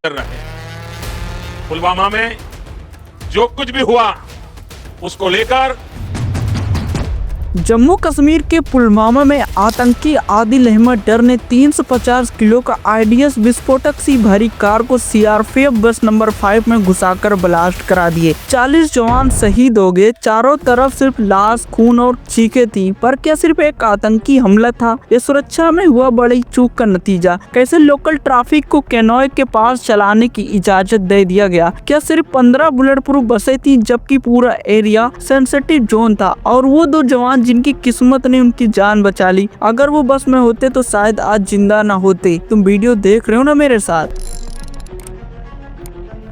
कर रहे हैं। पुलवामा में जो कुछ भी हुआ उसको लेकर जम्मू कश्मीर के पुलवामा में आतंकी आदिल अहमद डर ने 350 किलो का आईडीएस विस्फोटक सी भरी कार को सीआरपीएफ बस नंबर 5 में घुसाकर ब्लास्ट करा दिए। 40 जवान शहीद हो गए। चारों तरफ सिर्फ लाश, खून और चीखें थी। पर क्या सिर्फ एक आतंकी हमला था? ये सुरक्षा में हुआ बड़ी चूक का नतीजा? कैसे लोकल ट्रैफिक को केनॉय के पास चलाने की इजाजत दे दिया गया? क्या सिर्फ 15 बुलेट प्रूफ बसें थी जबकि पूरा एरिया सेंसिटिव जोन था? और वो 2 जवान जिनकी किस्मत ने उनकी जान बचा ली, अगर वो बस में होते तो शायद आज जिंदा ना होते। तुम वीडियो देख रहे हो ना मेरे साथ।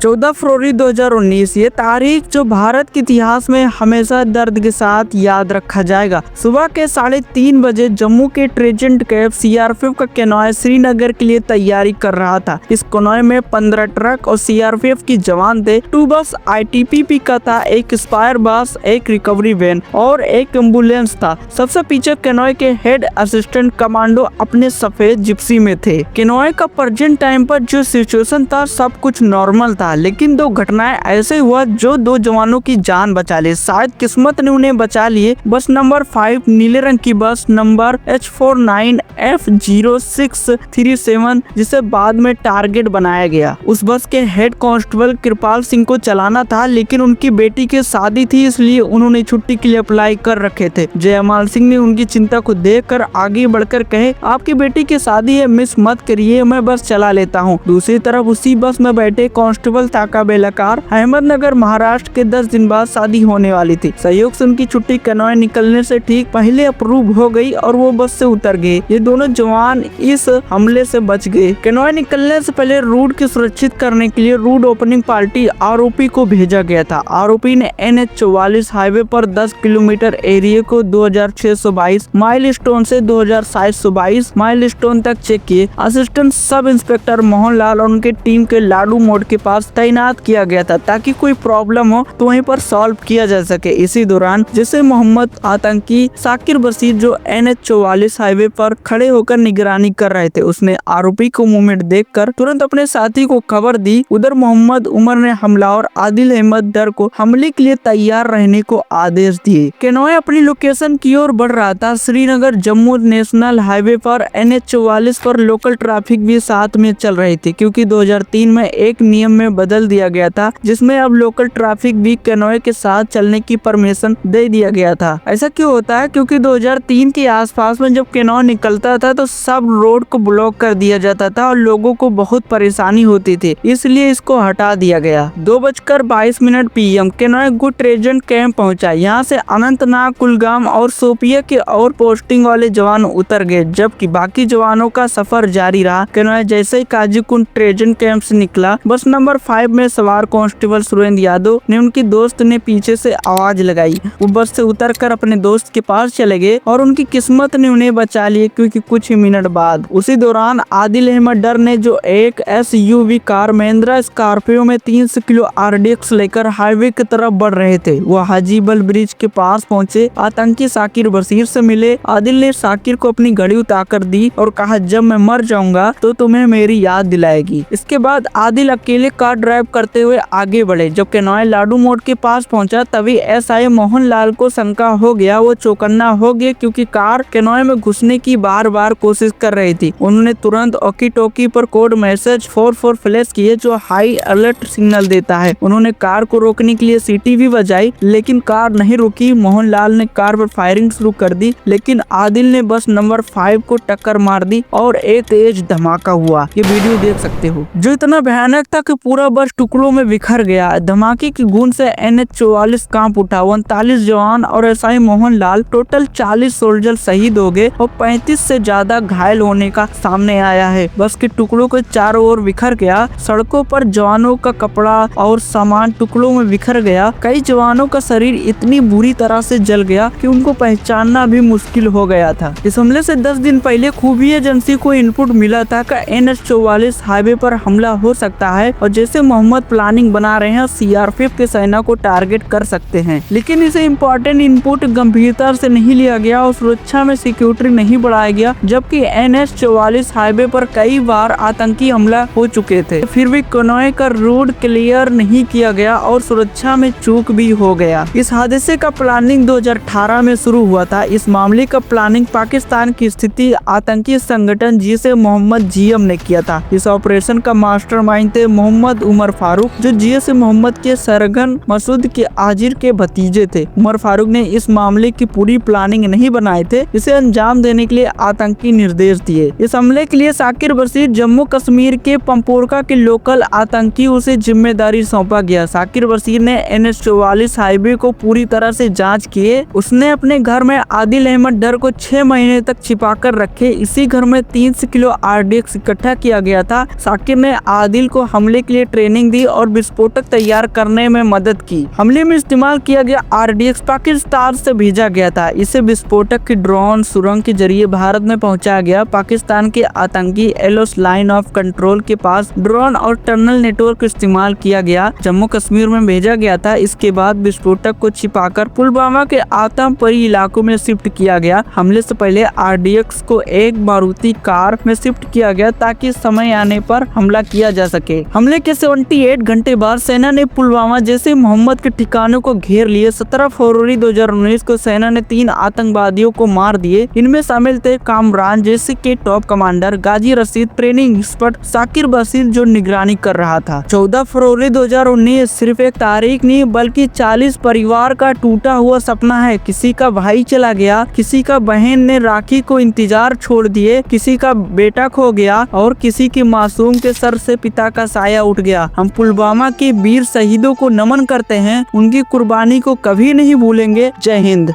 14 फरवरी 2019 ये तारीख जो भारत के इतिहास में हमेशा दर्द के साथ याद रखा जाएगा। सुबह के 3:30 बजे जम्मू के ट्रेजेंट कैब सीआरपीएफ का केनॉय श्रीनगर के लिए तैयारी कर रहा था। इस केनॉय में 15 ट्रक और सीआरपीएफ की जवान थे। 2 बस आईटीबीपी का था, एक स्पायर बस, एक रिकवरी वैन और एक एम्बुलेंस था। सबसे पीछे केनॉय के हेड असिस्टेंट कमांडो अपने सफेद जिप्सी में थे। केनॉय का प्रेजेंट टाइम पर जो सिचुएशन था सब कुछ नॉर्मल था, लेकिन 2 घटनाएं ऐसे हुआ जो 2 जवानों की जान बचा ली। शायद किस्मत ने उन्हें बचा लिए। बस नंबर 5 नीले रंग की बस नंबर H49F0637 जिसे बाद में टारगेट बनाया गया। उस बस के हेड कांस्टेबल कृपाल सिंह को चलाना था, लेकिन उनकी बेटी की शादी थी इसलिए उन्होंने छुट्टी के लिए अप्लाई कर रखे थे। जयमाल सिंह ने उनकी चिंता को देखकर आगे बढ़कर कहे, आपकी बेटी की शादी है, मिस मत करिए, मैं बस चला लेता हूँ। दूसरी तरफ उसी बस में बैठे कांस्टेबल ताका बेलाकार अहमदनगर महाराष्ट्र के 10 दिन बाद शादी होने वाली थी। सहयोग से उनकी छुट्टी केनॉय निकलने से ठीक पहले अप्रूव हो गई और वो बस से उतर गए। ये दोनों जवान इस हमले से बच गए। केनॉय निकलने से पहले रूट की सुरक्षित करने के लिए रूट ओपनिंग पार्टी आरओपी को भेजा गया था। आरओपी ने NH44 हाईवे पर 10 किलोमीटर एरिया को 2622 माइलस्टोन से 2722 माइलस्टोन तक चेक किए। असिस्टेंट सब इंस्पेक्टर मोहनलाल और उनके टीम के लाडू मोड़ के पास तैनात किया गया था ताकि कोई प्रॉब्लम हो तो वहीं पर सॉल्व किया जा सके। इसी दौरान जैसे मोहम्मद आतंकी साकिर बशीर जो NH44 हाईवे पर खड़े होकर निगरानी कर रहे थे, उसने आरोपी को मूवमेंट देखकर तुरंत अपने साथी को खबर दी। उधर मोहम्मद उमर ने हमलावर आदिल अहमद डर को हमले के लिए तैयार रहने को आदेश दिए। केनॉय अपनी लोकेशन की ओर बढ़ रहा था। श्रीनगर जम्मू नेशनल हाईवे पर NH44 पर लोकल ट्रैफिक भी साथ में चल रही थी, क्योंकि 2003 में एक नियम में बदल दिया गया था जिसमें अब लोकल ट्रैफिक भी केनॉय के साथ चलने की परमिशन दे दिया गया था। ऐसा क्यों होता है? क्योंकि 2003 के आसपास में जब केनॉय निकलता था तो सब रोड को ब्लॉक कर दिया जाता था और लोगों को बहुत परेशानी होती थी, इसलिए इसको हटा दिया गया। 2:22 PM केनॉय गुड ट्रेजेंट कैंप पहुंचा। यहाँ से अनंतनाग, कुलगाम और सोपिया के और पोस्टिंग वाले जवान उतर गए, जबकि बाकी जवानों का सफर जारी रहा। केनॉय जैसे ही काजीकुंड ट्रेजेंट कैंप से निकला, बस नंबर 5 में सवार कांस्टेबल सुरेंद्र यादव ने उनकी दोस्त ने पीछे से आवाज लगाई। वो बस से उतरकर अपने दोस्त के पास चले गए और उनकी किस्मत ने उन्हें बचा लिए, क्योंकि कुछ ही मिनट बाद उसी दौरान आदिल अहमद डर ने जो एक SUV कार महिंद्रा स्कॉर्पियो में 300 किलो RDX लेकर हाईवे की तरफ बढ़ रहे थे। वो हाजीबल ब्रिज के पास पहुंचे। आतंकी साकिर बशीर से मिले। आदिल ने साकिर को अपनी घड़ी उतार दी और कहा, जब मैं मर जाऊंगा तो तुम्हें मेरी याद दिलाएगी। इसके बाद आदिल अकेले कार ड्राइव करते हुए आगे बढ़े। जब केनॉय लाडू मोड़ के पास पहुंचा तभी SI मोहनलाल को शंका हो गया। वो चौकन्ना हो गया क्योंकि कार केनॉय में घुसने की बार कोशिश कर रही थी। उन्होंने तुरंत ऑकी टॉकी पर कोड मैसेज 44 फ्लैश किए जो हाई अलर्ट सिग्नल देता है। उन्होंने कार को रोकने के लिए सीटी भी बजाई, लेकिन कार नहीं रुकी। मोहनलाल ने कार पर फायरिंग शुरू कर दी, लेकिन आदिल ने बस नंबर 5 को टक्कर मार दी और एक तेज धमाका हुआ। ये वीडियो देख सकते हो, जो इतना भयानक था कि पूरा बस टुकड़ों में बिखर गया। धमाके की गूंज से NH44 कांप उठा। 39 जवान और SI मोहनलाल टोटल 40 सोल्जर शहीद हो गए और 35 से ज्यादा घायल होने का सामने आया है। बस के टुकड़ों के चारों ओर बिखर गया। सड़कों पर जवानों का कपड़ा और सामान टुकड़ों में बिखर गया। कई जवानों का शरीर इतनी बुरी तरह से जल गया कि उनको पहचानना भी मुश्किल हो गया था। इस हमले से 10 दिन पहले खुफिया एजेंसी को इनपुट मिला था कि NH44 हाईवे पर हमला हो सकता है, और जैसे जिसे मोहम्मद प्लानिंग बना रहे हैं सीआरपीएफ के सेना को टारगेट कर सकते हैं, लेकिन इसे इम्पोर्टेंट इनपुट गंभीरता से नहीं लिया गया और सुरक्षा में सिक्योरिटी नहीं बढ़ाया गया। जबकि NH-44 हाईवे पर कई बार आतंकी हमला हो चुके थे, फिर भी कनॉय का रूट क्लियर नहीं किया गया और सुरक्षा में चूक भी हो गया। इस हादसे का प्लानिंग 2018 में शुरू हुआ था। इस मामले का प्लानिंग पाकिस्तान की स्थिति आतंकी संगठन जैसे मोहम्मद GM ने किया था। इस ऑपरेशन का मास्टरमाइंड थे मोहम्मद उमर फारूक, जो जैसे मोहम्मद के सरगन मसूद के आजिर के भतीजे थे। उमर फारूक ने इस मामले की पूरी प्लानिंग नहीं बनाए थे, इसे अंजाम देने के लिए आतंकी निर्देश दिए। इस हमले के लिए साकिर बशीर जम्मू कश्मीर के पंपोरका के लोकल आतंकी उसे जिम्मेदारी सौंपा गया। साकिर बशीर ने NH-44 हाईवे को पूरी तरह से जांच किए। उसने अपने घर में आदिल अहमद डर को 6 महीने तक छिपा कर रखे। इसी घर में 300 किलो RDX इकट्ठा किया गया था। साकिर ने आदिल को हमले के लिए ट्रेनिंग दी और विस्फोटक तैयार करने में मदद की। हमले में इस्तेमाल किया गया RDX पाकिस्तान से भेजा गया था। इसे विस्फोटक की ड्रोन सुरंग के जरिए भारत में पहुंचाया गया। पाकिस्तान के आतंकी एलोस लाइन ऑफ कंट्रोल के पास ड्रोन और टनल नेटवर्क इस्तेमाल किया गया, जम्मू कश्मीर में भेजा गया था। इसके बाद विस्फोटक को छिपाकर पुलवामा के आतमपरी इलाकों में शिफ्ट किया गया। हमले से पहले RDX को एक मारुति कार में शिफ्ट किया गया ताकि समय आने पर हमला किया जा सके। हमले के 78 घंटे बाद सेना ने पुलवामा जैसे मोहम्मद के ठिकानों को घेर लिए। 17 फरवरी 2019 को सेना ने 3 आतंकवादियों को मार दिए। इनमें शामिल थे कामरान जैसे के टॉप कमांडर, गाजी रशीद ट्रेनिंग एक्सपर्ट, साकिर बशीर जो निगरानी कर रहा था। 14 फरवरी 2019 सिर्फ एक तारीख नहीं बल्कि 40 परिवार का टूटा हुआ सपना है। किसी का भाई चला गया, किसी का बहन ने राखी को इंतजार छोड़ दिए, किसी का बेटा खो गया और किसी के मासूम के सर से पिता का साया उठ गया। हम पुलवामा के वीर शहीदों को नमन करते हैं, उनकी कुर्बानी को कभी नहीं भूलेंगे। जय हिंद।